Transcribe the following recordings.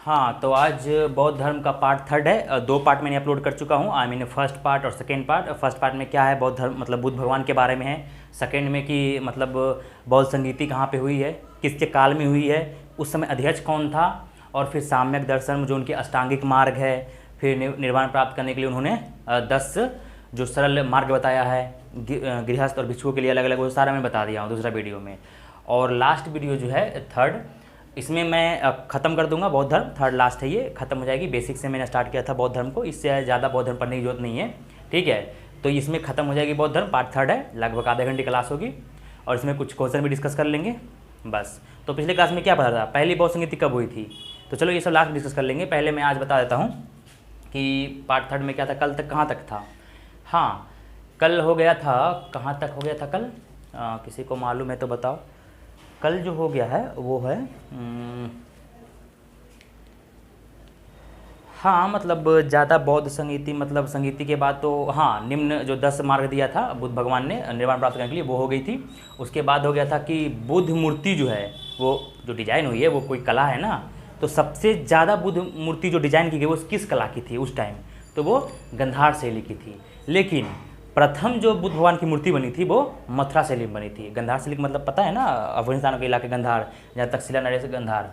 हाँ, तो आज बौद्ध धर्म का पार्ट थर्ड है। दो पार्ट मैंने अपलोड कर चुका हूँ। आई मीन फर्स्ट पार्ट और सेकेंड पार्ट। फर्स्ट पार्ट में क्या है, बौद्ध धर्म मतलब बुद्ध भगवान के बारे में है। सेकेंड में कि मतलब बौद्ध संगीति कहाँ पे हुई है, किसके काल में हुई है, उस समय अध्यक्ष कौन था, और फिर साम्यक दर्शन जो उनके अष्टांगिक मार्ग है, फिर निर्वाण प्राप्त करने के लिए उन्होंने 10 जो सरल मार्ग बताया है गृहस्थ और भिक्षुओं के लिए अलग अलग, वो सारा मैं बता दिया हूँ दूसरा वीडियो में। और लास्ट वीडियो जो है थर्ड, इसमें मैं ख़त्म कर दूंगा बौद्ध धर्म। थर्ड लास्ट है, ये ख़त्म हो जाएगी। बेसिक से मैंने स्टार्ट किया था बौद्ध धर्म को, इससे ज़्यादा बौद्ध धर्म पढ़ने की जरूरत नहीं है, ठीक है। तो इसमें ख़त्म हो जाएगी बौद्ध धर्म, पार्ट थर्ड है, लगभग आधे घंटे क्लास होगी और इसमें कुछ क्वेश्चन भी डिस्कस कर लेंगे बस। तो पिछले क्लास में क्या पता था, पहली बौद्ध संगीति कब हुई थी, तो चलो ये सब लास्ट डिस्कस कर लेंगे। पहले मैं आज बता देता हूँ कि पार्ट थर्ड में क्या था, कल तक कहाँ तक था। हाँ, कल हो गया था, कहाँ तक हो गया था कल, किसी को मालूम है तो बताओ। कल जो हो गया है वो है हाँ, मतलब ज़्यादा बौद्ध संगीति, मतलब संगीति के बाद तो हाँ, निम्न जो 10 मार्ग दिया था बुद्ध भगवान ने निर्वाण प्राप्त करने के लिए, वो हो गई थी। उसके बाद हो गया था कि बुद्ध मूर्ति जो है, वो जो डिज़ाइन हुई है वो कोई कला है ना, तो सबसे ज़्यादा बुद्ध मूर्ति जो डिज़ाइन की गई वो किस कला की थी उस टाइम, तो वो गंधार शैली की थी। लेकिन प्रथम जो बुद्ध भगवान की मूर्ति बनी थी वो मथुरा शैली में बनी थी। गंधार शैली मतलब पता है ना, अफगानिस्तान के इलाके गंधार, जहाँ तक्षशिला नरेश गंधार,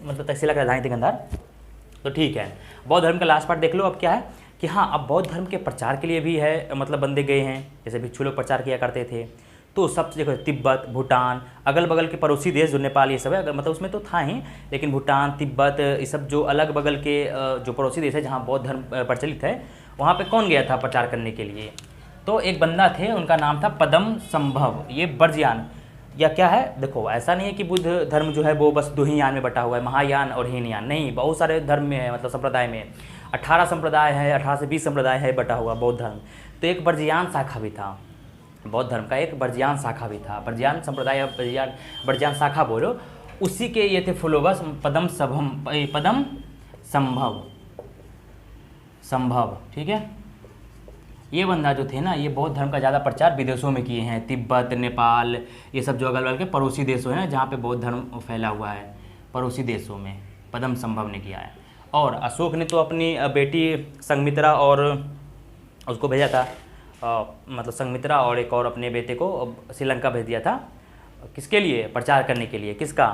मतलब तक्षशिला की राजधानी थी गंधार। तो ठीक है, बौद्ध धर्म का लास्ट पार्ट देख लो। अब क्या है कि हाँ, अब बौद्ध धर्म के प्रचार के लिए भी है, मतलब बंदे गए हैं, जैसे भिक्षु लोग प्रचार किया करते थे। तो सब देखो, तिब्बत, भूटान, अगल बगल के पड़ोसी देश जो नेपाल ये सब है, मतलब उसमें तो था ही, लेकिन भूटान, तिब्बत, ये सब जो अलग बगल के जो पड़ोसी देश है जहाँ बौद्ध धर्म प्रचलित है, वहाँ पे कौन गया था प्रचार करने के लिए, तो एक बंदा थे, उनका नाम था पदम संभव। ये वर्ज्ययान या क्या है, देखो ऐसा नहीं है कि बुद्ध धर्म जो है वो बस 2 ही यान में बटा हुआ है, महायान और हीनयान, नहीं, बहुत सारे धर्म में है, मतलब संप्रदाय में 18 संप्रदाय है, 18 से 20 संप्रदाय है बटा हुआ बौद्ध धर्म। तो एक वर्ज्ययान शाखा भी था बौद्ध धर्म का, एक वर्ज्ययान शाखा भी था, वर्ज्ययान संप्रदाय या वर्ज्ययान शाखा बोलो, उसी के ये थे फॉलोवर्स पदम संभव, ठीक है। ये बंदा जो थे ना, ये बौद्ध धर्म का ज़्यादा प्रचार विदेशों में किए हैं, तिब्बत, नेपाल, ये सब जो अगल बगल के पड़ोसी देशों हैं ना जहाँ पे बौद्ध धर्म फैला हुआ है, पड़ोसी देशों में पदम संभव ने किया है। और अशोक ने तो अपनी बेटी संघमित्रा और उसको भेजा था, मतलब संघमित्रा और एक और अपने बेटे को श्रीलंका भेज दिया था, किसके लिए, प्रचार करने के लिए, किसका,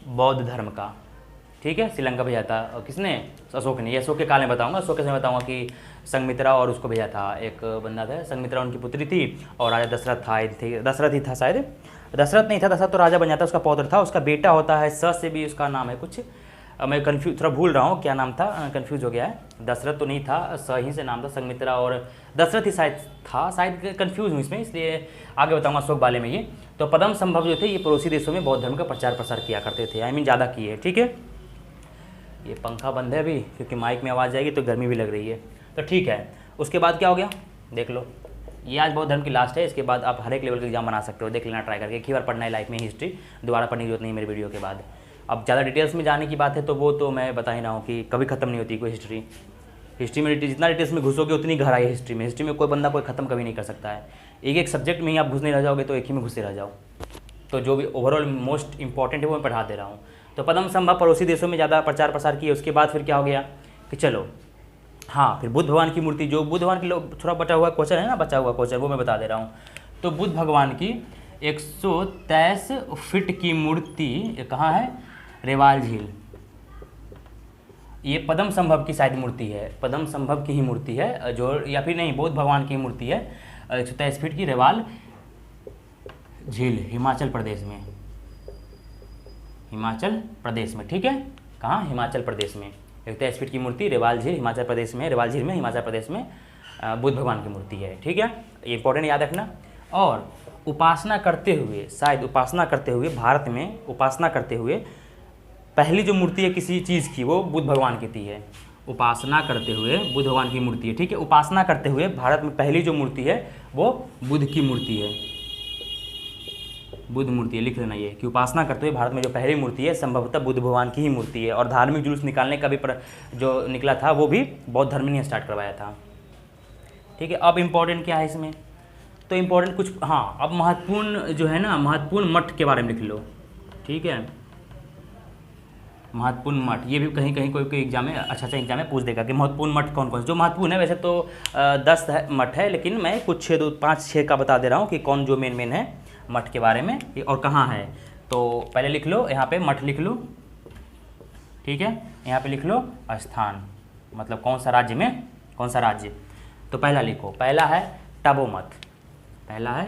बौद्ध धर्म का, ठीक है। श्रीलंका भेजा था किसने, अशोक ने। ये अशोक के काल में बताऊंगा, अशोक के समय बताऊंगा कि संघमित्रा और उसको भेजा था, एक बंदा था, संघमित्रा उनकी पुत्री थी और राजा दशरथ था, दशरथ ही था शायद, दशरथ नहीं था, दशरथ तो राजा बन जाता, उसका पौत्र था, उसका बेटा होता है, स से भी उसका नाम है कुछ, मैं कन्फ्यूज थोड़ा भूल रहा हूँ क्या नाम था, कन्फ्यूज हो गया है, दशरथ तो नहीं था, स ही से नाम था, संघमित्रा और दशरथ ही शायद था, शायद कन्फ्यूज हूँ इसमें, इसलिए आगे बताऊँगा अशोक बाले में। ये तो पदम संभव जो थे ये पड़ोसी देशों में बौद्ध धर्म का प्रचार प्रसार किया करते थे, आई मीन ज़्यादा किए, ठीक है। ये पंखा बंद है अभी क्योंकि माइक में आवाज़ जाएगी तो गर्मी भी लग रही है, तो ठीक है। उसके बाद क्या हो गया देख लो, ये आज बौद्ध धर्म की लास्ट है। इसके बाद आप हर एक लेवल का एग्जाम बना सकते हो, देख लेना ट्राई करके। एक ही बार पढ़ना है लाइफ में हिस्ट्री, दोबारा पढ़ने की जरूरत नहीं मेरे वीडियो के बाद। अब ज़्यादा डिटेल्स में जाने की बात है तो वो तो मैं बता ही रहा हूँ कि कभी ख़त्म नहीं होती कोई हिस्ट्री में जितना डिटेल्स में घुसोगे उतनी गहराई है हिस्ट्री में कोई बंदा कोई ख़त्म कभी नहीं कर सकता है। एक सब्जेक्ट में ही आप घुसने रह जाओगे तो एक ही में घुसे रह जाओ। तो जो भी ओवरऑल मोस्ट इंपॉर्टेंट है वो मैं पढ़ा दे रहा हूँ। तो पदम संभव पड़ोसी देशों में ज़्यादा प्रचार प्रसार किए। उसके बाद फिर क्या हो गया कि चलो हाँ, फिर बुद्ध भगवान की मूर्ति, जो बुद्ध भगवान की थोड़ा बचा हुआ क्वेश्चन है ना, बचा हुआ क्वेश्चन वो मैं बता दे रहा हूँ। तो बुद्ध भगवान की 123 फीट की मूर्ति कहाँ है, रेवाल झील। ये पदम संभव की शायद मूर्ति है, पदम संभव की ही मूर्ति है जो, या फिर नहीं, बौद्ध भगवान की मूर्ति है 123 फीट की, रेवाल झील, हिमाचल प्रदेश में, हिमाचल प्रदेश में, ठीक है। कहाँ, हिमाचल प्रदेश में 123 फीट की मूर्ति, रेवाल झील, हिमाचल प्रदेश में, रेवाल झील में, हिमाचल प्रदेश में बुद्ध भगवान की मूर्ति है, ठीक है। ये इंपॉर्टेंट याद रखना। और उपासना करते हुए, शायद उपासना करते हुए, भारत में उपासना करते हुए पहली जो मूर्ति है किसी चीज़ की वो बुद्ध भगवान की थी है। उपासना करते हुए बुद्ध भगवान की मूर्ति है, ठीक है। उपासना करते हुए भारत में पहली जो मूर्ति है वो बुद्ध की मूर्ति है, बुद्ध मूर्ति है, लिख लेना ये कि उपासना करते हुए भारत में जो पहली मूर्ति है संभवतः बुद्ध भगवान की ही मूर्ति है। और धार्मिक जुलूस निकालने का भी जो निकला था वो भी बौद्ध धर्म ने स्टार्ट करवाया था, ठीक है। अब इम्पोर्टेंट क्या है इसमें, तो इम्पोर्टेंट कुछ, हाँ, अब महत्वपूर्ण जो है ना, महत्वपूर्ण मठ के बारे में लिख लो, ठीक है। महत्वपूर्ण मठ, ये भी कहीं कहीं कोई कोई एग्जाम में अच्छा एग्जाम में पूछ देगा कि महत्वपूर्ण मठ कौन कौन से। जो महत्वपूर्ण है वैसे तो 10 मठ है, लेकिन मैं कुछ 5-6 का बता दे रहा हूँ कि कौन जो मेन मेन है मठ के बारे में और कहाँ है। तो पहले लिख लो यहाँ पे मठ लिख लो, ठीक है। यहाँ पे लिख लो स्थान, मतलब कौन सा राज्य में, कौन सा राज्य। तो पहला लिखो, पहला है टबो मठ, पहला है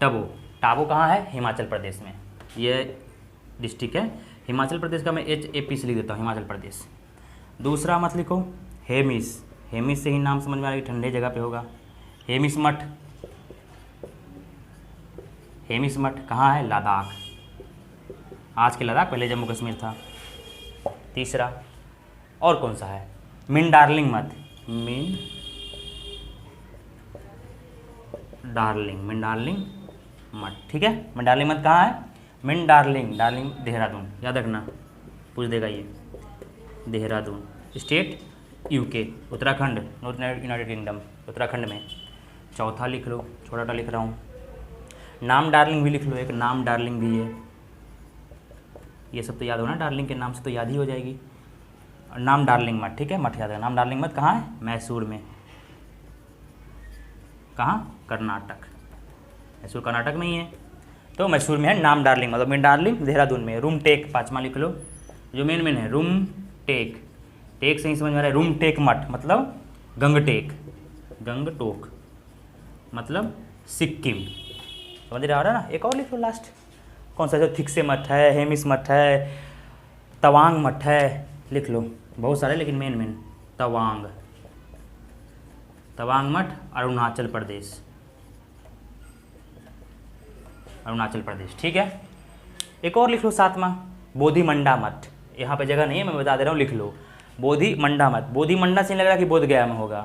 टबो। टाबो कहाँ है? हिमाचल प्रदेश में, ये डिस्ट्रिक्ट है हिमाचल प्रदेश का। मैं HAP से लिख देता हूँ हिमाचल प्रदेश। दूसरा मत लिखो हेमिस, हेमिस से ही नाम समझ में आ रहा है कि ठंडे जगह पे होगा। हेमिस मठ, हेमिस मठ कहाँ है? लद्दाख, आज के लद्दाख, पहले जम्मू कश्मीर था। तीसरा और कौन सा है? मिन डार्लिंग मठ, मिन डार्लिंग मठ, ठीक है। मिन डार्लिंग मठ कहाँ है? मिन डार्लिंग, डार्लिंग देहरादून, याद रखना पूछ देगा ये। Dehradun state UK, Uttarakhand, north United kingdom, Uttarakhand में। चौथा लिख लो, छोटा लिख रहा हूँ। नाम डार्लिंग भी लिख लो, एक नाम डार्लिंग भी है। ये सब तो याद होना, डार्लिंग के नाम से तो याद ही हो जाएगी। नाम डार्लिंग मठ, ठीक है, मठ याद है। नाम डार्लिंग मठ कहाँ है? मैसूर में। कहाँ? कर्नाटक, मैसूर कर्नाटक में ही है, तो मैसूर में है नाम डार्लिंग, मतलब मिन डार्लिंग देहरादून में। रूम टेक, पाँचवा लिख लो, जो मेन है रूम टेक, टेक से ही समझ में आ रहा है। रूम टेक मठ मतलब गंगटेक, गंगटोक मतलब सिक्किम, समझ रहा है ना। एक और लिख लो लास्ट, कौन सा? जो थिक्से मठ है, हेमिस मठ है, तवांग मठ है, लिख लो, बहुत सारे लेकिन मेन तवांग, तवांग मठ अरुणाचल प्रदेश, अरुणाचल प्रदेश, ठीक है। एक और लिख लो सातवां, बोधिमंडा मठ। यहाँ पे जगह नहीं है, मैं बता दे रहा हूँ, लिख लो बोधिमंडा मठ। बोधिमंडा से नहीं लग रहा कि बोध गया में होगा,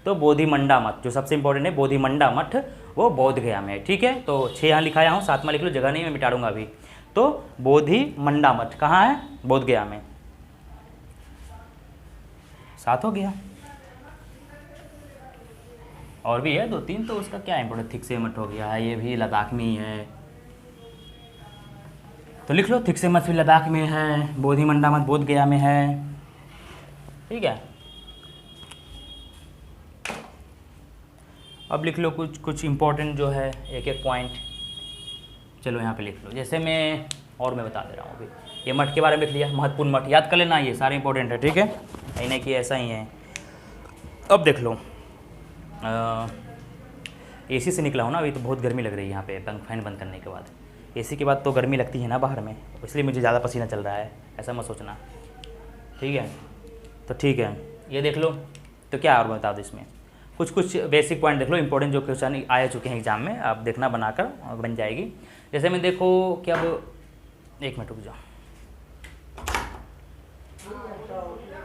तो बोधिमंडा मठ जो सबसे इंपॉर्टेंट है, बोधिमंडा मठ, वो बोध गया में है, ठीक है। तो 6 यहाँ लिखाया हूँ, सातवां लिख लो, जगह नहीं मैं मिटा दूंगा अभी। तो बोधिमंडा मठ कहाँ है? बोध गया में। 7 हो गया, और भी है 2-3, तो उसका क्या इंपॉर्टेंट। थिक्से मठ हो गया है, ये भी लद्दाख में ही है, तो लिख लो थिक्से मठ भी लद्दाख में है, बोधिमंडा मठ बोध गया में है, ठीक है। अब लिख लो कुछ इंपॉर्टेंट जो है, एक एक पॉइंट, चलो यहाँ पे लिख लो। जैसे मैं बता दे रहा हूँ अभी, ये मठ के बारे में लिख लिया, महत्वपूर्ण मठ याद कर लेना, ये सारे इंपॉर्टेंट है, ठीक है, नहीं कि ऐसा ही है। अब देख लो, AC से निकला हूँ ना अभी, तो बहुत गर्मी लग रही है यहाँ पे, फैन बंद करने के बाद। AC के बाद तो गर्मी लगती है ना बाहर में, इसलिए मुझे ज़्यादा पसीना चल रहा है, ऐसा मत सोचना, ठीक है। तो ठीक है, ये देख लो। तो क्या और बता दो इसमें, कुछ बेसिक पॉइंट देख लो, इंपॉर्टेंट जो क्वेश्चन आ चुके हैं एग्जाम में, आप देखना बनाकर बन जाएगी। जैसे मैं देखो कि अब 1 मिनट रुक जाओ,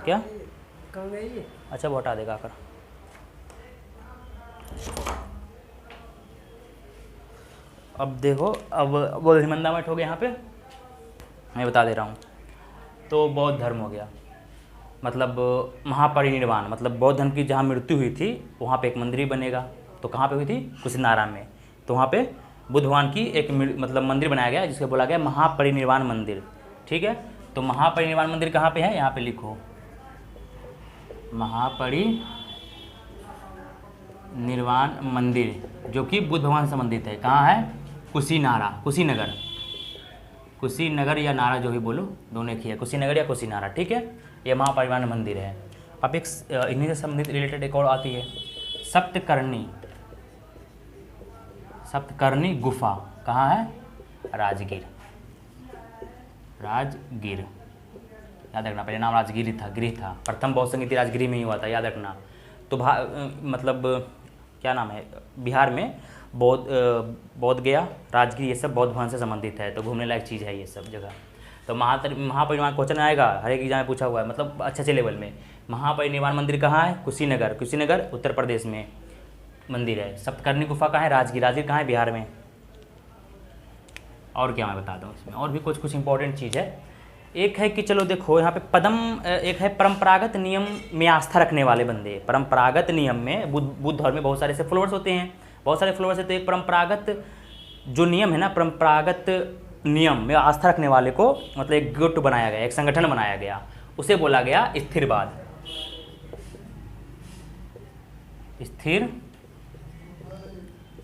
क्या अच्छा वो हटा देगा आकर। अब देखो, अब बोधिमंडा मठ हो गया यहाँ पे, मैं बता दे रहा हूँ। तो बौद्ध धर्म हो गया, मतलब महापरिनिर्वाण, मतलब बौद्ध धर्म की जहाँ मृत्यु हुई थी वहाँ पे एक मंदिर बनेगा। तो कहाँ पे हुई थी? कुशीनारा में। तो वहाँ पे बुद्ध भगवान की एक मतलब मंदिर बनाया गया, जिसको बोला गया महापरिनिर्वाण मंदिर, ठीक है। तो महापरिनिर्वाण मंदिर कहाँ पे है? यहाँ पे लिखो, महापरिनिर्वाण मंदिर, जो कि बुद्ध भगवान से संबंधित है। कहाँ है? कुशीनारा, कुशीनगर, कुशीनगर या नारा जो भी बोलो, दोनों एक ही है, कुशीनगर या कुशीनारा, ठीक है। ये महापरिनिर्वाण मंदिर है। अब एक इन्हीं से संबंधित रिलेटेड एक और आती है, सप्तकर्णी, सप्तकर्णी गुफा कहाँ है? राजगीर, राजगीर, याद रखना, पहले नाम राजगीर था, गृह था, प्रथम बौद्ध संगीति राजगीर में ही हुआ था, याद रखना। तो मतलब क्या नाम है, बिहार में बौद्ध गया, राजगीर, ये सब बौद्ध भवन से संबंधित है, तो घूमने लायक चीज़ है ये सब जगह। तो महापरिनिर्वाण क्वेश्चन आएगा, हर एक एग्जाम में पूछा हुआ है, मतलब अच्छे लेवल में। महापरिनिर्वाण मंदिर कहाँ है? कुशीनगर, कुशीनगर उत्तर प्रदेश में मंदिर है। सप्तकर्णी गुफा कहाँ है? राजगीर, राजगीर कहाँ है? बिहार में। और क्या मैं बता दूँ इसमें, और भी कुछ इंपॉर्टेंट चीज़ है। एक है कि चलो देखो यहाँ पे एक है परंपरागत नियम में आस्था रखने वाले बंदे। परंपरागत नियम में बुद्ध धर्म में बहुत सारे ऐसे फॉलोअर्स होते हैं, बहुत सारे फॉलोअर्स हैं। तो एक परंपरागत जो नियम है ना, परंपरागत नियम में आस्था रखने वाले को मतलब एक गुट बनाया गया, एक संगठन बनाया गया, उसे बोला गया स्थिरवाद।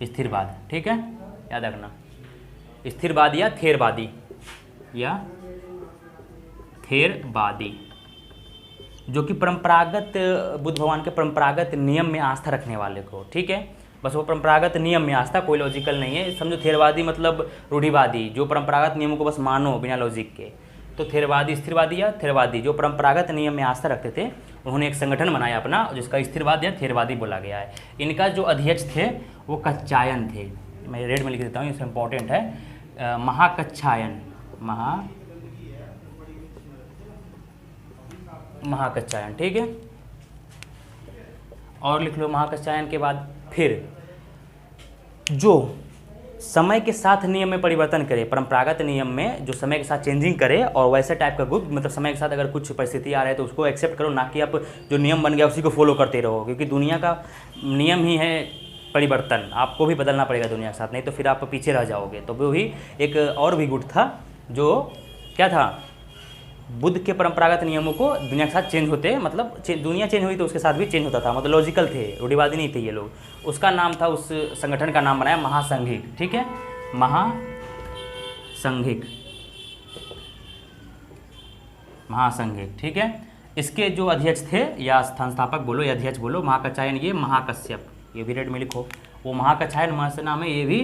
स्थिरवाद, ठीक है, याद रखना, स्थिरवादी या थेरवादी, जो कि परंपरागत, बुद्ध भगवान के परंपरागत नियम में आस्था रखने वाले को, ठीक है, बस वो परंपरागत नियम में आस्था, कोई लॉजिकल नहीं है। समझो थेरवादी मतलब रूढ़िवादी, जो परंपरागत नियमों को बस मानो बिना लॉजिक के। तो थेरवादी, स्थिरवादी या थेरवादी जो परंपरागत नियम में आस्था रखते थे, उन्होंने एक संगठन बनाया अपना, जिसका स्थिरवाद या थेरवादी बोला गया है। इनका जो अध्यक्ष थे वो कच्छायन थे, मैं रेड में लिख देता हूँ, इसमें इंपॉर्टेंट है, महाकच्छायन, महाकच्छायन, ठीक है। और लिख लो महाकच्छायन के बाद फिर जो समय के साथ नियम में परिवर्तन करे, परंपरागत नियम में जो समय के साथ चेंजिंग करे, और वैसे टाइप का ग्रुप, मतलब समय के साथ अगर कुछ परिस्थिति आ रहे है तो उसको एक्सेप्ट करो, ना कि आप जो नियम बन गया उसी को फॉलो करते रहो, क्योंकि दुनिया का नियम ही है परिवर्तन, आपको भी बदलना पड़ेगा दुनिया के साथ, नहीं तो फिर आप पीछे रह जाओगे। तो वो भी एक और भी गुट था जो क्या था, बुद्ध के परंपरागत नियमों को दुनिया के साथ चेंज होते, मतलब दुनिया चेंज हुई तो उसके साथ भी चेंज होता था, मतलब लॉजिकल थे, रूढ़िवादी नहीं थे ये लोग। उसका नाम था, उस संगठन का नाम बनाया महासंघिक, ठीक है, महासंघिक, ठीक है। इसके जो अध्यक्ष थे या संस्थापक बोलो या अध्यक्ष बोलो, महाकच्छायन, ये महाकश्यप, ये भी रेड में लिखो, वो महाकच्छायन महा से नाम है, ये भी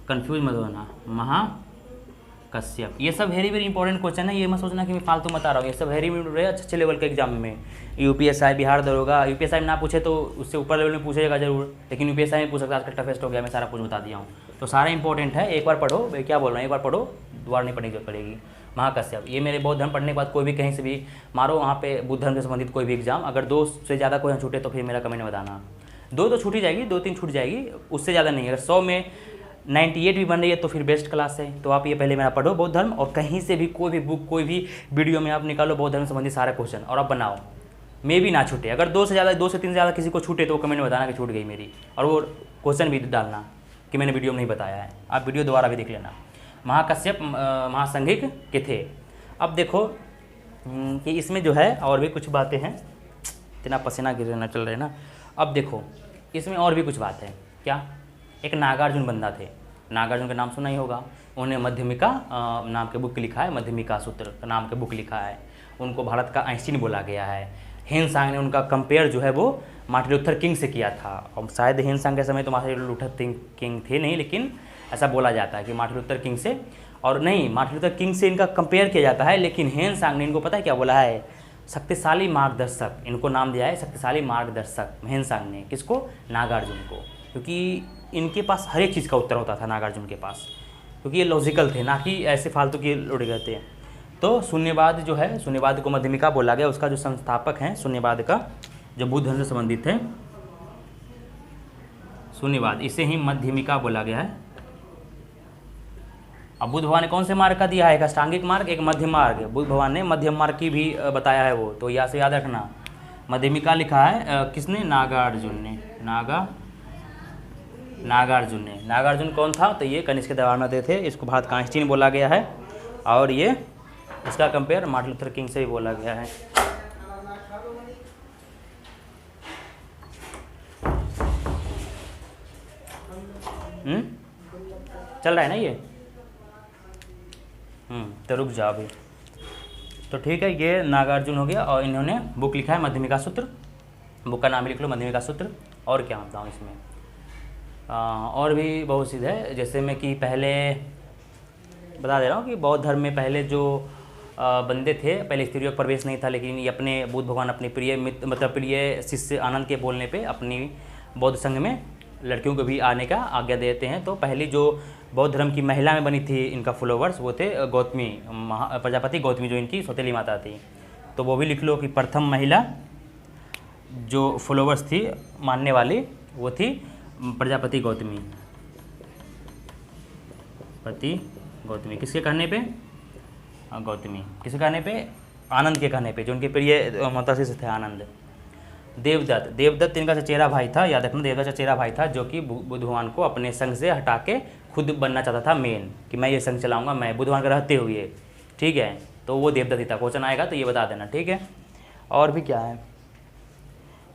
कंफ्यूज मत होना, महाकश्यप। ये सब वेरी वेरी इंपॉर्टेंट क्वेश्चन है, ये मत सोचना कि मैं फालतू बता रहा हूँ, ये सब वेरी वेरी अच्छे लेवल के एग्जाम में, यूपीएसआई, बिहार दरोगा, यूपीएसआई में ना पूछे तो उससे ऊपर लेवल में पूछेगा जरूर, लेकिन यूपीएसआई में पूछ सकता है, आजकल टफेस्ट हो गया, मैं सारा कुछ बता दिया हूँ। तो सारा इंपॉर्टेंट है, एक बार पढ़ो, मैं क्या बोल रहा हूँ, एक बार पढ़ो, दोबारा नहीं पढ़ने की पड़ेगी। महाकश्यप, ये मेरे बौद्ध धर्म पढ़ने के बाद कोई भी कहीं से भी मारो वहाँ पे बुद्ध धर्म से संबंधित कोई भी एग्जाम, अगर 2 से ज़्यादा कोई छूटे तो फिर मेरा कमेंट में बताना। 2 तो छूट ही जाएगी, 2-3 छूट जाएगी, उससे ज़्यादा नहीं। अगर 100 में 98 भी बन रही है तो फिर बेस्ट क्लास है। तो आप ये पहले मेरा पढ़ो बौद्ध धर्म, और कहीं से भी कोई भी बुक, कोई भी वीडियो में आप निकालो बौद्ध धर्म संबंधित सारे क्वेश्चन और आप बनाओ, मे भी ना छूटे। अगर 2 से ज़्यादा, 2 से 3 से ज़्यादा किसी को छूटे तो कमेंट में बताना कि छूट गई मेरी, और वो क्वेश्चन भी डालना कि मैंने वीडियो में नहीं बताया है, आप वीडियो दोबारा भी देख लेना। महाकश्यप महासंघिक के थे। अब देखो कि इसमें जो है और भी कुछ बातें हैं, इतना पसीना गिरना चल रहा है ना। अब देखो इसमें और भी कुछ बात है, क्या, एक नागार्जुन बंदा थे, नागार्जुन का नाम सुना ही होगा, उन्होंने मध्यमिका नाम के बुक लिखा है, मध्यमिका सूत्र नाम के बुक लिखा है। उनको भारत का आइंस्टीन बोला गया है। हेनसांग ने उनका कंपेयर जो है वो मार्टिन लूथर किंग से किया था, और शायद हेनसांग के समय तो मार्टिन लूथर किंग थे नहीं, लेकिन ऐसा बोला जाता है कि मार्टिन लूथर किंग से, और नहीं, मार्टिन लूथर किंग से इनका कंपेयर किया जाता है, लेकिन हेनसांग ने इनको पता है क्या बोला है, शक्तिशाली मार्गदर्शक, इनको नाम दिया है शक्तिशाली मार्गदर्शक हेनसांग ने। किसको? नागार्जुन को, क्योंकि इनके पास हर एक चीज़ का उत्तर होता था नागार्जुन के पास, क्योंकि ये लॉजिकल थे, ना कि ऐसे फालतू के उड़ गए थे। तो शून्यवाद जो है, शून्यवाद को मध्यमिका बोला गया, उसका जो संस्थापक हैं शून्यवाद का, जो बुद्ध धर्म से संबंधित है, शून्यवाद, इसे ही मध्यमिका बोला गया है। अब बुद्ध भगवान ने कौन से मार्ग का दिया है? एक अष्टांगिक मार्ग, एक मध्यम मार्ग। बुद्ध भगवान ने मध्यम मार्ग की भी बताया है वो, तो यहाँ से याद रखना। मध्यमिका लिखा है किसने? नागार्जुन ने। नागार्जुन कौन था? तो ये कनिष्क के दरबार में थे, इसको भारत का आइंस्टीन बोला गया है, और ये इसका कंपेयर मार्टिन लूथर किंग से भी बोला गया है। चल रहा है ना ये? तो रुक जाओ अभी। तो ठीक है, ये नागार्जुन हो गया, और इन्होंने बुक लिखा है मध्यमिका सूत्र, बुक का नाम लिख लो मध्यमिका सूत्र। और क्या बताऊँ इसमें, और भी बहुत चीज़ है, जैसे मैं कि पहले बता दे रहा हूँ कि बौद्ध धर्म में पहले जो बंदे थे, पहले स्त्रियों का प्रवेश नहीं था, लेकिन ये अपने बुद्ध भगवान अपने प्रिय मित्र, मतलब प्रिय शिष्य आनंद के बोलने पे अपनी बौद्ध संघ में लड़कियों को भी आने का आज्ञा देते हैं। तो पहली जो बौद्ध धर्म की महिला में बनी थी इनका फॉलोवर्स, वो थे गौतमी, प्रजापति गौतमी, जो इनकी सौतेली माता थी। तो वो भी लिख लो कि प्रथम महिला जो फॉलोवर्स थी मानने वाली, वो थी प्रजापति गौतमी। गौतमी किसके कहने पे? गौतमी किसके कहने पे? आनंद के कहने पे, जो उनके प्रिय माता शिष्य थे आनंद। देवदत्त, देवदत्त इनका चचेरा भाई था, याद रखना, देवदत्त चचेरा भाई था जो कि बुद्ध भगवान को अपने संग से हटा के खुद बनना चाहता था मेन, कि मैं ये संग चलाऊंगा मैं बुद्ध भगवान के रहते हुए, ठीक है। तो वो देवदत्त ही था। क्वेश्चन आएगा तो ये बता देना, ठीक है। और भी क्या है,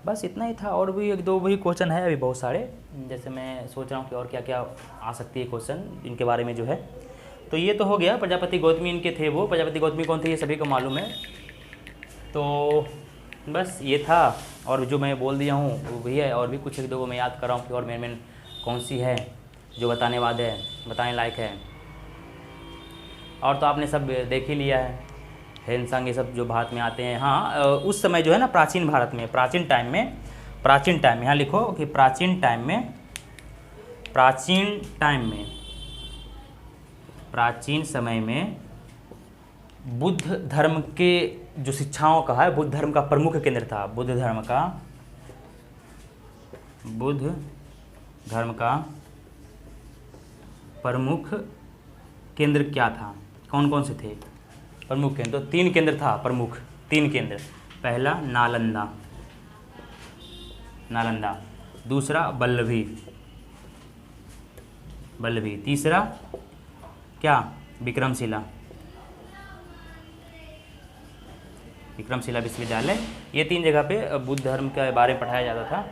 बस इतना ही था। और भी एक दो वही क्वेश्चन है अभी बहुत सारे, जैसे मैं सोच रहा हूँ कि और क्या क्या आ सकती है क्वेश्चन इनके बारे में जो है। तो ये तो हो गया, प्रजापति गौतमी इनके थे। वो प्रजापति गौतमी कौन थे ये सभी को मालूम है। तो बस ये था, और जो मैं बोल दिया हूँ वो भी है। और भी कुछ एक दो को मैं याद कर रहा हूँ कि और मेन कौन सी है जो बताने वाले है, बताने लायक है। और तो आपने सब देख ही लिया है, हेनसांग ये सब जो भारत में आते हैं। हाँ, उस समय जो है ना प्राचीन भारत में, प्राचीन टाइम में यहाँ लिखो कि प्राचीन समय में बुद्ध धर्म के जो शिक्षाओं का है, बुद्ध धर्म का प्रमुख केंद्र था। बुद्ध धर्म का प्रमुख केंद्र क्या था, कौन कौन से थे प्रमुख केंद्र? तो 3 केंद्र था प्रमुख, 3 केंद्र। पहला नालंदा, दूसरा बल्लभी, तीसरा क्या, विक्रमशिला विश्वविद्यालय। ये 3 जगह पे बुद्ध धर्म के बारे में पढ़ाया जाता था,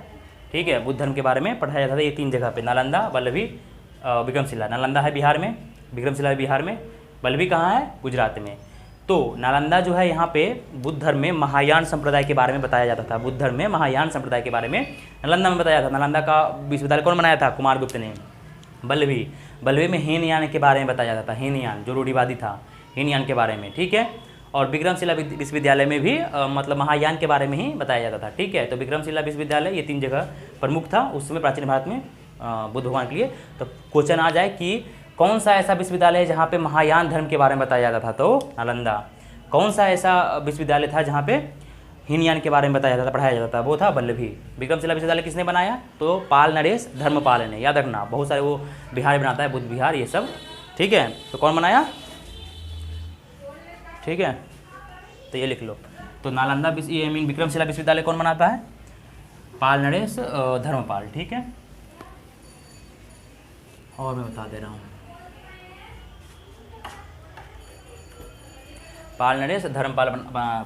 ठीक है। बुद्ध धर्म के बारे में पढ़ाया जाता था ये 3 जगह पे, नालंदा, बल्लभी, विक्रमशिला। नालंदा है बिहार में, विक्रमशिला है बिहार में, बल्लभी कहाँ है, गुजरात में। तो नालंदा जो है यहाँ पे बुद्ध धर्म में महायान संप्रदाय के बारे में बताया जाता था। बुद्ध धर्म में महायान संप्रदाय के बारे में नालंदा में बताया था। नालंदा का विश्वविद्यालय कौन बनाया था, कुमारगुप्त ने। बल्लभी में हीनयान के बारे में बताया जाता था, हीनयान जो रूढ़िवादी था, हीनयान के बारे में, ठीक है। और विक्रमशिला विश्वविद्यालय में भी मतलब महायान के बारे में ही बताया जाता था, ठीक है। तो विक्रमशिला विश्वविद्यालय ये 3 जगह प्रमुख था उस समय प्राचीन भारत में बुद्ध भगवान के लिए। तो क्वेश्चन आ जाए कि कौन सा ऐसा विश्वविद्यालय है जहाँ पे महायान धर्म के बारे में बताया जाता था, तो नालंदा। कौन सा ऐसा विश्वविद्यालय था जहाँ पे हीनयान के बारे में बताया जाता था, पढ़ाया जाता था, वो था बल्लभी। विक्रमशिला विश्वविद्यालय किसने बनाया, तो पाल नरेश धर्मपाल ने, याद रखना। बहुत सारे वो बिहार बनाता है, बुद्ध विहार ये सब, ठीक है। तो कौन बनाया, ठीक है, तो ये लिख लो। तो नालंदा विक्रमशिला विश्वविद्यालय कौन बनाता है, पाल नरेश धर्मपाल, ठीक है। और मैं बता दे रहा हूँ, पाल नरेश धर्मपाल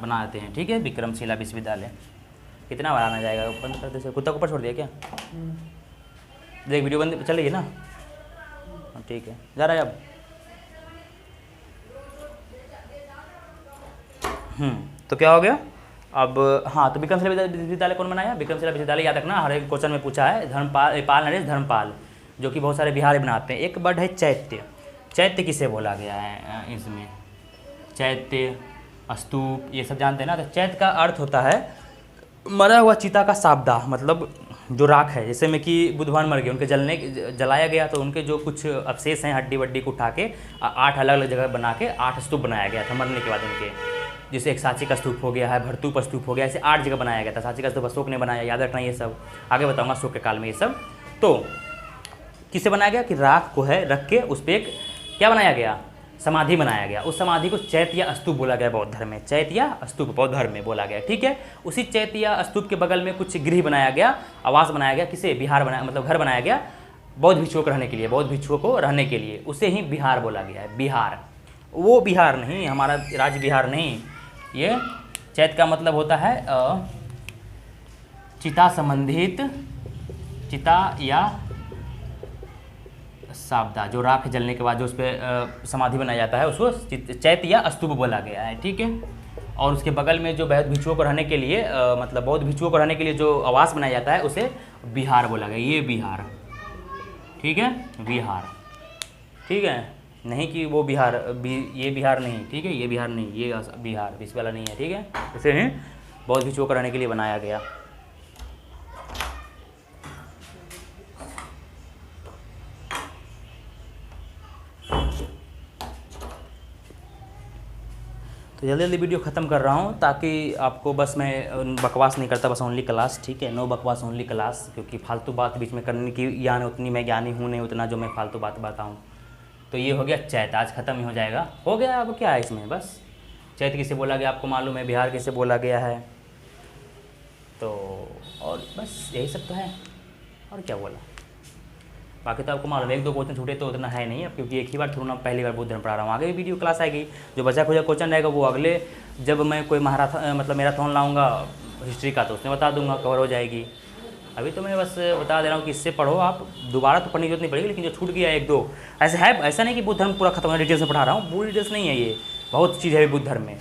बनाते हैं, ठीक है, विक्रमशिला विश्वविद्यालय। कितना बार आना जाएगा, बंद कर दे, कुत्ता को ऊपर छोड़ दिया क्या? देख वीडियो बंद चल रही है ना, ठीक है, जा रहा है अब। तो क्या हो गया अब, हाँ। तो विक्रमशिला विश्वविद्यालय कौन बनाया, विक्रमशिला विश्वविद्यालय, याद रखना, हर एक क्वेश्चन में पूछा है। पाल नरेश धर्मपाल, जो कि बहुत सारे बिहार बनाते हैं। एक वर्ड है चैत्य। चैत्य किसे बोला गया है इसमें, चैत्य, स्तूप, ये सब जानते हैं ना। तो चैत्य का अर्थ होता है मरा हुआ चीता का साबदा, मतलब जो राख है। जैसे में कि बुद्ध भगवान मर गए, उनके जलाया गया, तो उनके जो कुछ अवशेष हैं हड्डी वड्डी को उठा के 8 अलग अलग जगह बना के 8 स्तूप बनाया गया था मरने के बाद उनके। जैसे एक सांची का स्तूप हो गया है, भरतूप स्तूप हो गया, ऐसे 8 जगह बनाया गया था। सांची का स्तूप अशोक ने बनाया, याद रखना, ये सब आगे बताऊंगा अशोक के काल में ये सब। तो किससे बनाया गया कि राख को है रख के उस पर एक क्या बनाया गया, समाधि बनाया गया। उस समाधि को चैत्य या स्तूप बोला गया बौद्ध धर्म में, चैत्य या स्तूप बौद्ध धर्म में बोला गया, ठीक है। उसी चैत्य या स्तूप के बगल में कुछ गृह बनाया गया, आवास बनाया गया, किसे, बिहार बनाया, मतलब घर बनाया गया बौद्ध भिक्षुओं को रहने के लिए, बौद्ध भिक्षुओं को रहने के लिए, उसे ही बिहार बोला गया है। बिहार, वो बिहार नहीं, हमारा राज्य बिहार नहीं। ये चैत्य का मतलब होता है चिता संबंधित, चिता या साबदा, जो राख जलने के बाद जो उस पर समाधि बनाया जाता है उसको चैत्य या स्तूप बोला गया है, ठीक है। और उसके बगल में जो बौद्ध भिक्षुओं को रहने के लिए मतलब बौद्ध भिक्षुओं को रहने के लिए जो आवास बनाया जाता है उसे बिहार बोला गया। ये बिहार, ठीक है, बिहार, ठीक है। नहीं कि वो बिहार ये बिहार नहीं, ठीक है, ये बिहार नहीं, ये बिहार बीच वाला नहीं है, ठीक है। इसे ही बौद्ध भिक्षुओं को रहने के लिए बनाया गया। तो जल्दी जल्दी वीडियो ख़त्म कर रहा हूँ ताकि आपको, बस मैं बकवास नहीं करता, बस ओनली क्लास, ठीक है, नो बकवास, ओनली क्लास। क्योंकि फालतू बात बीच में करने की ज्ञान उतनी मैं ज्ञानी हूँ नहीं उतना जो मैं फालतू बात बताऊँ। तो ये हो गया चैत्य, आज ख़त्म ही हो जाएगा, हो गया। अब क्या है इसमें, बस चैत्य किसे बोला गया आपको मालूम है, बिहार किसे बोला गया है, तो और बस यही सब तो है, और क्या बोला। बाकी तो आपको मालूम है 1-2 क्वेश्चन छूटे तो उतना है नहीं अब, क्योंकि एक ही बार थ्रू ना पहली बार बुद्ध धर्म पढ़ा रहा हूँ। आगे भी वीडियो क्लास आएगी, जो बचा खुचा क्वेश्चन रहेगा वो अगले, जब मैं कोई मतलब मैराथन लाऊंगा हिस्ट्री का तो उसमें बता दूंगा, कवर हो जाएगी। अभी तो मैं बस बता दे रहा हूँ कि इससे पढ़ो आप, दोबारा तो पढ़ने की जरूरत नहीं पड़ेगी, लेकिन जो छूट गया 1-2 ऐसे है, ऐसा नहीं कि बुद्ध धर्म पूरा खत्म है डिटेल्स में पढ़ा रहा हूँ, पूरी डिटेल्स नहीं है, ये बहुत चीज़ है बुद्ध धर्म में।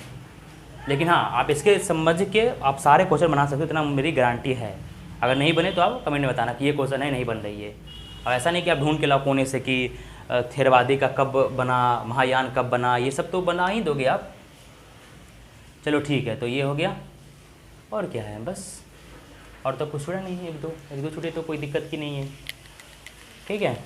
लेकिन हाँ, आप इसके समझ के आप सारे क्वेश्चन बना सकते हो, इतना मेरी गारंटी है। अगर नहीं बने तो आप कमेंट में बताना कि ये क्वेश्चन है नहीं बन रही है। अब ऐसा नहीं कि आप ढूंढ के लाओ कोने से कि थेरवादी का कब बना, महायान कब बना, ये सब तो बना ही दोगे आप। चलो ठीक है, तो ये हो गया, और क्या है बस, और तो कुछ छूटा नहीं है, एक दो छूटे तो कोई दिक्कत की नहीं है, ठीक है।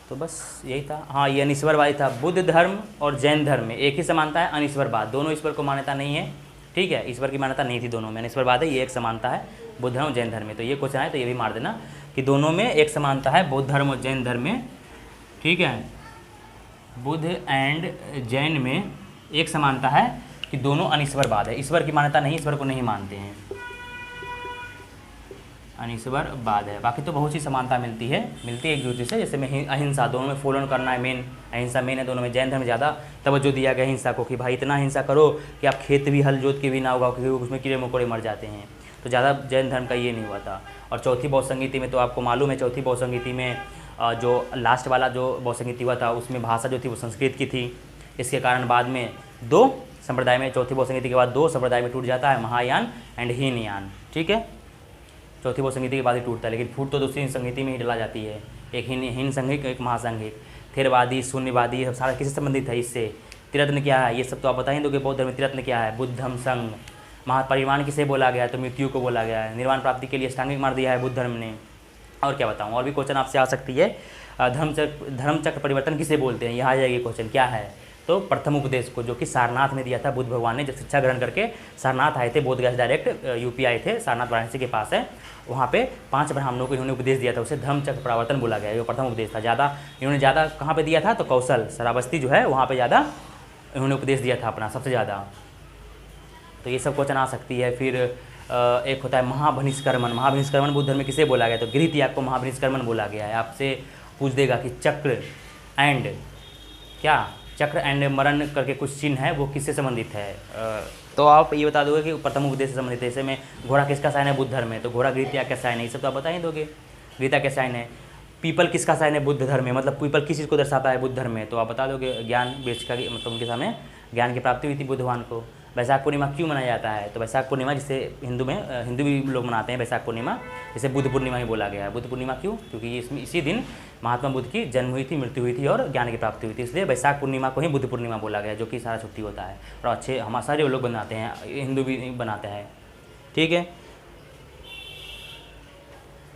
तो बस यही था। हाँ, ये अनिश्वरवादी था। बुद्ध धर्म और जैन धर्म में एक ही समानता है, अनिश्वरवाद। दोनों ईश्वर को मान्यता नहीं है, ठीक है, ईश्वर की मान्यता नहीं थी दोनों में। अनिश्वरवाद है, ये एक समानता है बुद्ध धर्म और जैन धर्म में। तो ये क्वेश्चन है तो ये भी मार देना कि दोनों में एक समानता है बुद्ध धर्म और जैन धर्म में, ठीक है। बुद्ध एंड जैन में एक समानता है कि दोनों अनिश्वरवाद है, ईश्वर की मान्यता नहीं, ईश्वर को नहीं मानते हैं, अनिश्वरवाद है। बाकी तो बहुत सी समानता मिलती है एक दूसरे से, जैसे में अहिंसा, दोनों में फॉलो करना है मेन, अहिंसा मेन है दोनों में। जैन धर्म में ज़्यादा तवज्जो दिया गया हिंसा को, कि भाई इतना हिंसा करो कि आप खेत भी हल जोत के भी ना उगाओ, क्योंकि उसमें कीड़े मकोड़े मर जाते हैं। तो ज़्यादा जैन धर्म का ये नहीं हुआ था। और चौथी बौद्ध संगीति में तो आपको मालूम है, चौथी बौद्ध संगीति में जो लास्ट वाला जो बौद्ध संगीति हुआ था उसमें भाषा जो थी वो संस्कृत की थी। इसके कारण बाद में 2 संप्रदाय में, चौथी बौद्ध संगीति के बाद 2 संप्रदाय में टूट जाता है, महायान एंड हीनयान, ठीक है। चौथी बौद्ध संगीति के बाद ही टूटता है, लेकिन फूट तो दूसरी संगीति में ही डला जाती है, एक हिन संघिक, एक महासंघिक। थेरवादी, शून्यवादी, सब सारा किससे संबंधित है इससे। त्रिरत्न क्या है, ये सब तो आप बता ही दोगे बौद्ध धर्म में। त्रिरत्न क्या है, बुद्धम संघ। महापरिनिर्वाण किसे बोला गया है, तो मृत्यु को बोला गया है। निर्वाण प्राप्ति के लिए अष्टांगिक मार दिया है बुद्ध धर्म ने। और क्या बताऊँ, और भी क्वेश्चन आपसे आ सकती है। धर्मचक्र परिवर्तन किसे बोलते हैं, यहाँ आ जाएगी क्वेश्चन, क्या है, तो प्रथम उपदेश को, जो कि सारनाथ में दिया था बुद्ध भगवान ने। जब शिक्षा ग्रहण करके सारनाथ आए थे, बोध गया डायरेक्ट यूपी आए थे, सारनाथ वाराणसी के पास है, वहाँ पे 5 ब्राह्मणों को इन्होंने उपदेश दिया था, उसे धर्मचक्र परिवर्तन बोला गया। ये प्रथम उपदेश था। इन्होंने ज़्यादा कहाँ पे दिया था, तो कौशल श्रावस्ती जो है वहाँ पे ज़्यादा इन्होंने उपदेश दिया था अपना, सबसे ज़्यादा। तो ये सब क्वेश्चन आ सकती है। फिर एक होता है महाभनिष्कर्मण। महाभनिष्कर्मण बुद्ध धर्म में किसे बोला गया, तो गृह त्याग को महाभनिष्कर्मण बोला गया है। आपसे पूछ देगा कि चक्र एंड क्या, चक्र एंड मरण करके कुछ चिन्ह है, वो किससे संबंधित है, तो आप ये बता दोगे कि प्रथम उपदेश से संबंधित है। जैसे में घोड़ा किसका साइन है बुद्ध धर्म में, तो घोड़ा गृह त्याग का साइन है, ये सब तो आप बता ही दोगे। गृह त्याग का साइन है। पीपल किसका साइन है बुद्ध धर्म में, मतलब पीपल किस चीज़ को दर्शाता है बुद्ध धर्म में, तो आप बता दोगे ज्ञान वृक्ष का, मतलब उनके सामने ज्ञान की प्राप्ति हुई थी बुद्ध भगवान को। वैशाख पूर्णिमा क्यों मनाया जाता है, तो वैशाख पूर्णिमा जिसे हिंदू भी लोग मनाते हैं वैशाख पूर्णिमा, जिसे बुद्ध पूर्णिमा ही बोला गया है। बुद्ध पूर्णिमा क्यों, क्योंकि इसमें इसी दिन महात्मा बुद्ध की जन्म हुई थी, मृत्यु हुई थी और ज्ञान की प्राप्ति हुई थी, इसलिए वैशाख पूर्णिमा को ही बुद्ध पूर्णिमा बोला गया, जो कि सारा छुट्टी होता है। और अच्छे हमारे सारे लोग बनाते हैं, हिंदू भी बनाते हैं, ठीक है।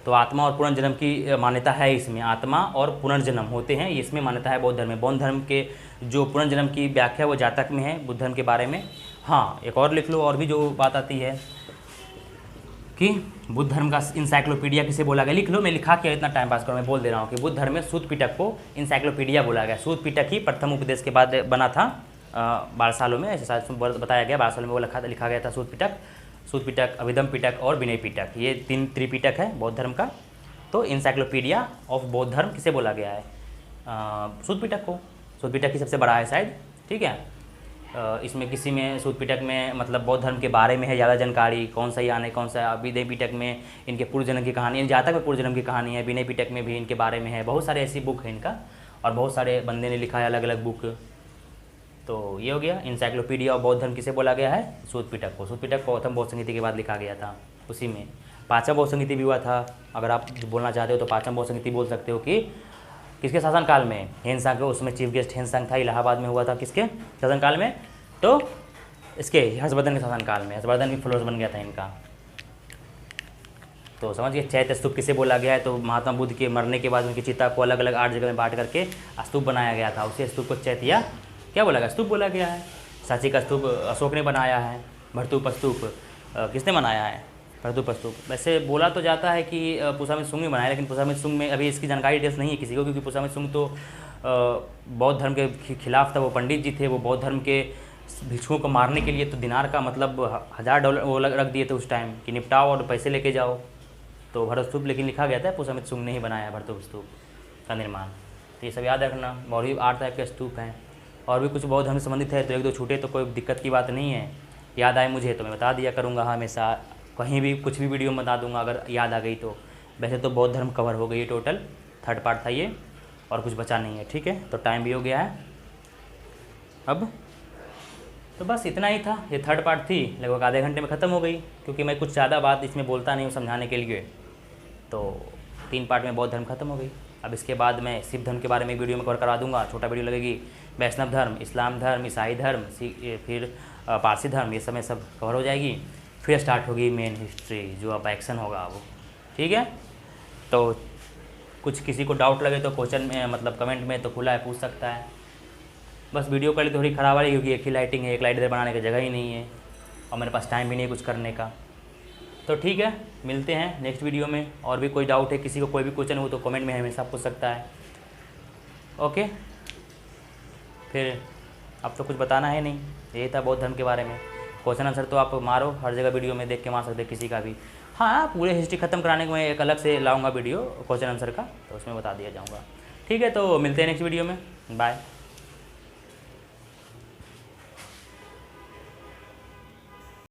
तो आत्मा और पुनर्जन्म की मान्यता है इसमें, आत्मा और पुनर्जन्म होते हैं, इसमें मान्यता है बौद्ध धर्म में। बौद्ध धर्म के जो पुनर्जन्म की व्याख्या वो जातक में है बुद्ध धर्म के बारे में। हाँ, एक और लिख लो, और भी जो बात आती है कि बुद्ध धर्म का इंसाइक्लोपीडिया किसे बोला गया, लिख लो, मैं लिखा के इतना टाइम पास करो, मैं बोल दे रहा हूँ कि बुद्ध धर्म में सूत पिटक को इंसाइक्लोपीडिया बोला गया। सूत पिटक ही प्रथम उपदेश के बाद बना था 12 सालों में, ऐसे शायद बताया गया, 12 सालों में वो लिखा गया था सूत पिटक, अभिधम पिटक और विनय पिटक, ये 3 त्रिपिटक है बौद्ध धर्म का। तो इंसाइक्लोपीडिया ऑफ बौद्ध धर्म किसे बोला गया है, सूत पिटक को। सूत पिटक ही सबसे बड़ा है शायद, ठीक है। इसमें किसी में सूत पिटक में मतलब बौद्ध धर्म के बारे में है ज़्यादा जानकारी, कौन सा यान है कौन सा। विनय पिटक में इनके पूर्व जन्म की कहानी, जातक में पूर्व जन्म की कहानी है। विनय पिटक में भी इनके बारे में है, बहुत सारे ऐसी बुक है इनका, और बहुत सारे बंदे ने लिखा है अलग अलग बुक। तो ये हो गया इंसाइक्लोपीडिया ऑफ बौद्ध धर्म किसे बोला गया है, सूत पिटक को। सूत पिटक प्रथम बौद्ध संगीति के बाद लिखा गया था, उसी में 5वां बौद्ध संगीति भी हुआ था। अगर आप बोलना चाहते हो तो 5वां बौद्ध संगीति बोल सकते हो कि किसके शासनकाल में, हेनसांग, उसमें चीफ गेस्ट हेनसांग था, इलाहाबाद में हुआ था, किसके शासनकाल में, तो इसके हर्षवर्धन के शासनकाल में। हर्षवर्धन भी फ्लोर्स बन गया था इनका। तो समझ गए। चैत्य स्तूप किसे बोला गया है, तो महात्मा बुद्ध के मरने के बाद उनकी चिता को अलग अलग 8 जगह में बांट करके स्तूप बनाया गया था, उसी स्तूप को चैत्य क्या बोला गया, स्तूप बोला गया है। सांची का स्तूप अशोक ने बनाया है। भरतूप स्तूप किसने बनाया है, भरतूप स्तूप। वैसे बोला तो जाता है कि पुसामित सुंग ने बनाया, लेकिन पुसामित सुंग में अभी इसकी जानकारी डिटेल्स नहीं है किसी को, क्योंकि पुसामित सुंग तो बौद्ध धर्म के खिलाफ था, वो पंडित जी थे, वो बौद्ध धर्म के भिक्षुओं को मारने के लिए तो दिनार का मतलब $1000 वो रख दिए थे उस टाइम कि निपटाओ और पैसे लेके जाओ। तो भरतस्तूप लेकिन लिखा गया था, पुष्यमित्र शुंग ने ही बनाया भरतस्तूप का निर्माण। तो ये सब याद रखना। और भी 8 टाइप के स्तूप हैं, और भी कुछ बौद्ध धर्म से संबंधित है, तो 1-2 छूटे तो कोई दिक्कत की बात नहीं है। याद आए मुझे तो मैं बता दिया करूँगा हमेशा, कहीं भी कुछ भी वीडियो में बता दूँगा अगर याद आ गई तो। वैसे तो बौद्ध धर्म कवर हो गई टोटल, 3rd पार्ट था ये, और कुछ बचा नहीं है। ठीक है, तो टाइम भी हो गया है अब। तो बस इतना ही था, ये 3rd पार्ट थी, लगभग आधे घंटे में ख़त्म हो गई, क्योंकि मैं कुछ ज़्यादा बात इसमें बोलता नहीं हूँ समझाने के लिए। तो 3 पार्ट में बौद्ध धर्म खत्म हो गई। अब इसके बाद मैं सिख धर्म के बारे में वीडियो में कवर करा दूंगा, छोटा वीडियो लगेगी। वैष्णव धर्म, इस्लाम धर्म, ईसाई धर्म, फिर पारसी धर्म, ये सब कवर हो जाएगी। फिर स्टार्ट होगी मेन हिस्ट्री, जो अब एक्शन होगा वो। ठीक है, तो कुछ किसी को डाउट लगे तो क्वेश्चन में मतलब कमेंट में तो खुला है, पूछ सकता है। बस वीडियो क्वालिटी थोड़ी ख़राब आ रही है, क्योंकि एक ही लाइटिंग है, एक लाइट इधर बनाने की जगह ही नहीं है, और मेरे पास टाइम भी नहीं है कुछ करने का। तो ठीक है, मिलते हैं नेक्स्ट वीडियो में। और भी कोई डाउट है, किसी को कोई भी क्वेश्चन हो तो कमेंट में हमेशा पूछ सकता है। ओके, फिर अब तो कुछ बताना है नहीं, यही था बौद्ध धर्म के बारे में। क्वेश्चन आंसर तो आप मारो, हर जगह वीडियो में देख के मार सकते किसी का भी। हाँ, पूरे हिस्ट्री ख़त्म कराने को मैं एक अलग से लाऊंगा वीडियो क्वेश्चन आंसर का, तो उसमें बता दिया जाऊँगा। ठीक है, तो मिलते हैं नेक्स्ट वीडियो में, बाय।